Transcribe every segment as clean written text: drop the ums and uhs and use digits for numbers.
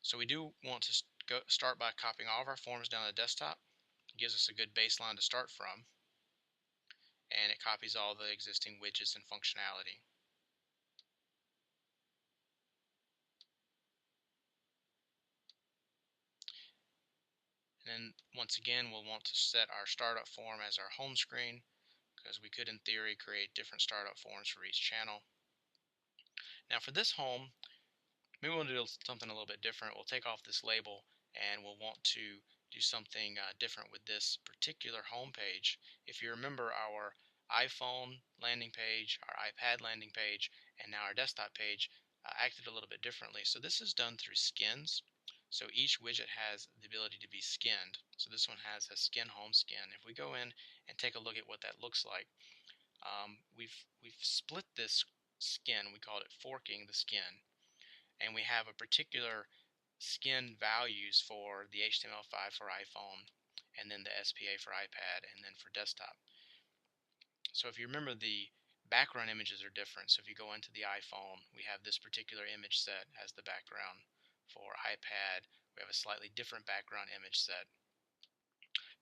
So we do want to start by copying all of our forms down to the desktop. It gives us a good baseline to start from, and it copies all the existing widgets and functionality. And then once again, we'll want to set our startup form as our home screen, because we could in theory create different startup forms for each channel. Now for this home, maybe we'll do something a little bit different. We'll take off this label and we'll want to do something different with this particular home page. If you remember, our iPhone landing page, our iPad landing page, and now our desktop page acted a little bit differently. So this is done through skins. So each widget has the ability to be skinned. So this one has a skin home skin. If we go in and take a look at what that looks like, we've split this skin. We called it forking the skin, and we have a particular skin values for the HTML5 for iPhone, and then the SPA for iPad, and then for desktop. So if you remember, the background images are different. So if you go into the iPhone, we have this particular image set as the background. For iPad, we have a slightly different background image set.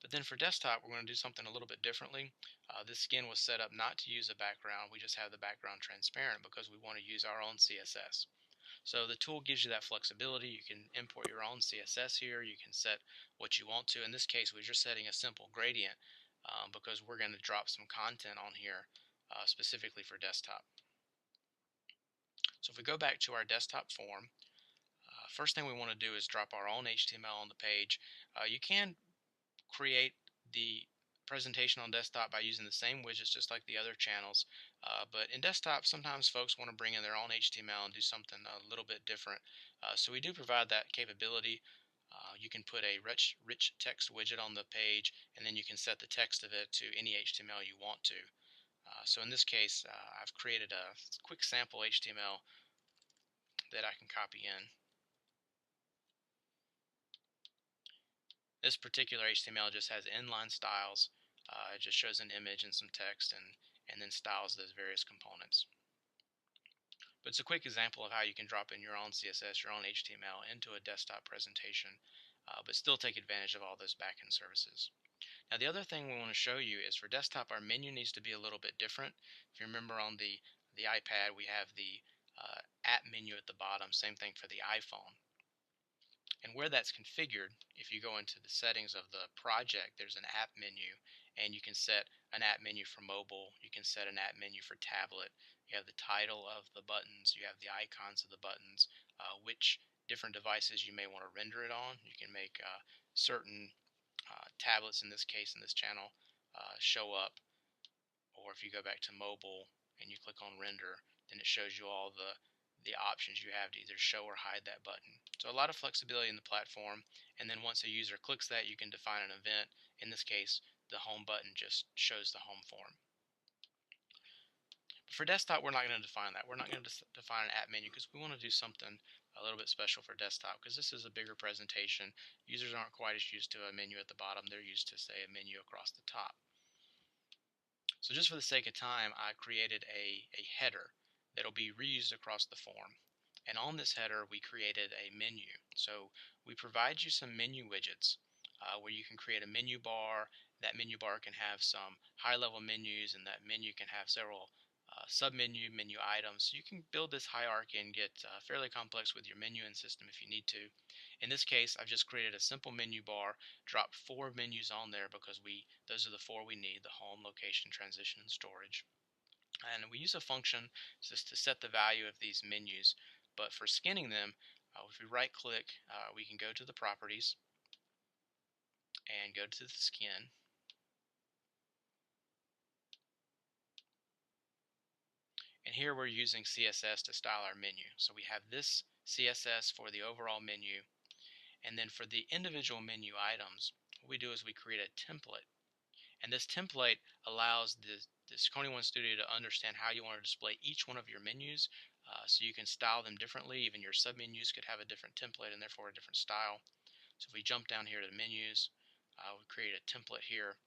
But then for desktop, we're going to do something a little bit differently. This skin was set up not to use a background. We just have the background transparent because we want to use our own CSS. So the tool gives you that flexibility. You can import your own CSS here. You can set what you want to. In this case, we're just setting a simple gradient because we're going to drop some content on here specifically for desktop. So if we go back to our desktop form, first thing we want to do is drop our own HTML on the page. You can create the presentation on desktop by using the same widgets just like the other channels, but in desktop sometimes folks want to bring in their own HTML and do something a little bit different, so we do provide that capability. You can put a rich text widget on the page, and then you can set the text of it to any HTML you want to. So in this case, I've created a quick sample HTML that I can copy in. This particular HTML just has inline styles. It just shows an image and some text, and then styles those various components. But it's a quick example of how you can drop in your own CSS, your own HTML into a desktop presentation, but still take advantage of all those backend services. Now the other thing we want to show you is for desktop, our menu needs to be a little bit different. If you remember, on the iPad, we have the app menu at the bottom. Same thing for the iPhone. And where that's configured, if you go into the settings of the project, there's an app menu, and you can set an app menu for mobile, you can set an app menu for tablet, you have the title of the buttons, you have the icons of the buttons, which different devices you may want to render it on. You can make certain tablets, in this case, in this channel, show up, or if you go back to mobile and you click on render, then it shows you all the options you have to either show or hide that button. So a lot of flexibility in the platform, and then once a user clicks that, you can define an event. In this case, the home button just shows the home form. But for desktop, we're not going to define that. We're not going to define an app menu because we want to do something a little bit special for desktop, because this is a bigger presentation. Users aren't quite as used to a menu at the bottom. They're used to, say, a menu across the top. So just for the sake of time, I created a header that'll be reused across the form. And on this header, we created a menu. So we provide you some menu widgets where you can create a menu bar. That menu bar can have some high-level menus, and that menu can have several menu items. So you can build this hierarchy and get fairly complex with your menuing system if you need to. In this case, I've just created a simple menu bar, dropped 4 menus on there because those are the 4 we need: the home, location, transition, and storage. And we use a function just to set the value of these menus. But for skinning them, if we right click, we can go to the properties and go to the skin. And here we're using CSS to style our menu. So we have this CSS for the overall menu. And then for the individual menu items, what we do is we create a template. And this template allows this KonyOne Studio to understand how you want to display each one of your menus, so you can style them differently. Even your submenus could have a different template and therefore a different style. So if we jump down here to the menus, we create a template here.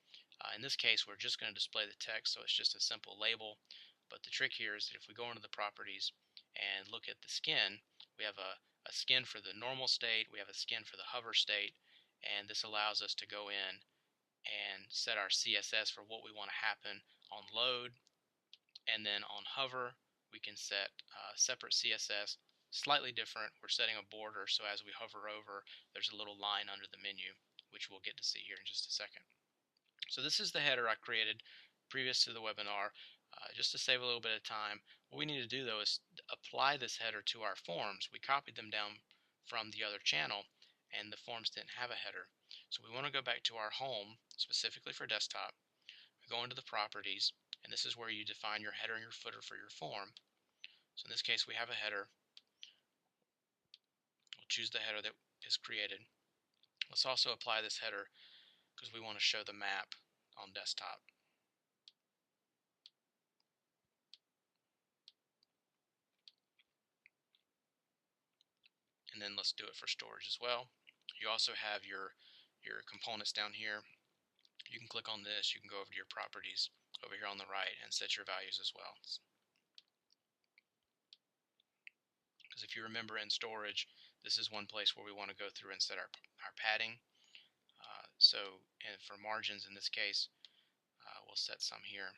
In this case, we're just going to display the text, so it's just a simple label. But the trick here is that if we go into the properties and look at the skin, we have a skin for the normal state, we have a skin for the hover state, and this allows us to go in and set our CSS for what we want to happen on load, and then on hover we can set separate CSS, slightly different. We're setting a border, so as we hover over, there's a little line under the menu, which we'll get to see here in just a second. So this is the header I created previous to the webinar. Just to save a little bit of time, what we need to do though is apply this header to our forms. We copied them down from the other channel, and the forms didn't have a header. So we want to go back to our home, specifically for desktop. We go into the properties, and this is where you define your header and your footer for your form. So in this case, we have a header. We'll choose the header that is created. Let's also apply this header because we want to show the map on desktop. And then let's do it for storage as well. You also have your components down here. You can click on this, you can go over to your properties over here on the right and set your values as well. Because if you remember in storage, this is one place where we want to go through and set our padding. And for margins in this case, we'll set some here.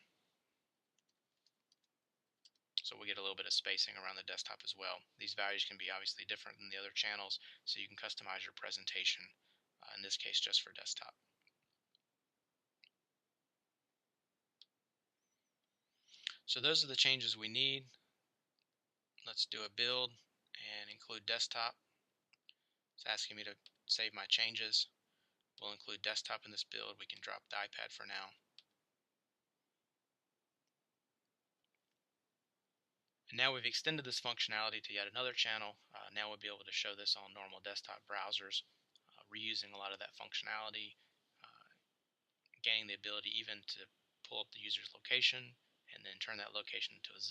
So we get a little bit of spacing around the desktop as well. These values can be obviously different than the other channels, so you can customize your presentation, in this case just for desktop. So those are the changes we need. Let's do a build and include desktop. It's asking me to save my changes. We'll include desktop in this build. We can drop the iPad for now. And now we've extended this functionality to yet another channel. Now we'll be able to show this on normal desktop browsers, reusing a lot of that functionality, gaining the ability even to pull up the user's location and then turn that location into a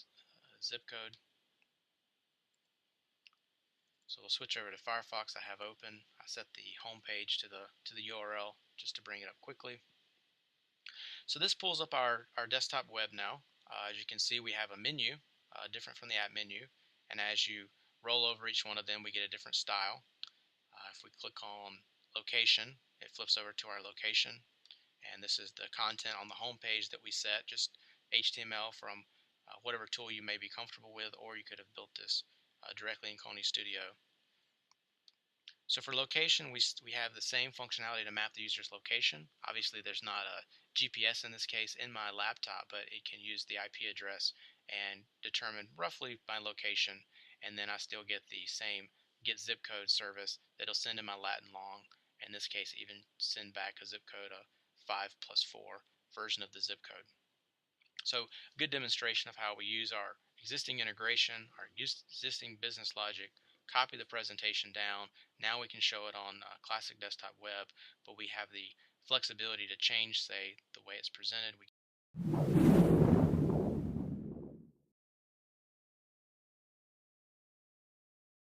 zip code. So we'll switch over to Firefox. I have open. I set the home page to the URL just to bring it up quickly. So this pulls up our desktop web now. As you can see, we have a menu, different from the app menu, and as you roll over each one of them, we get a different style. If we click on location, it flips over to our location, and this is the content on the home page that we set, just HTML from whatever tool you may be comfortable with, or you could have built this directly in KonyOne Studio. So for location, we have the same functionality to map the user's location. Obviously, there's not a GPS in this case in my laptop, but it can use the IP address and determine roughly my location, and then I still get the same get zip code service that'll send in my Latin long. In this case, even send back a zip code, a 5+4 version of the zip code. So good demonstration of how we use our existing integration, our existing business logic, copy the presentation down. Now we can show it on classic desktop web, but we have the flexibility to change, say, the way it's presented.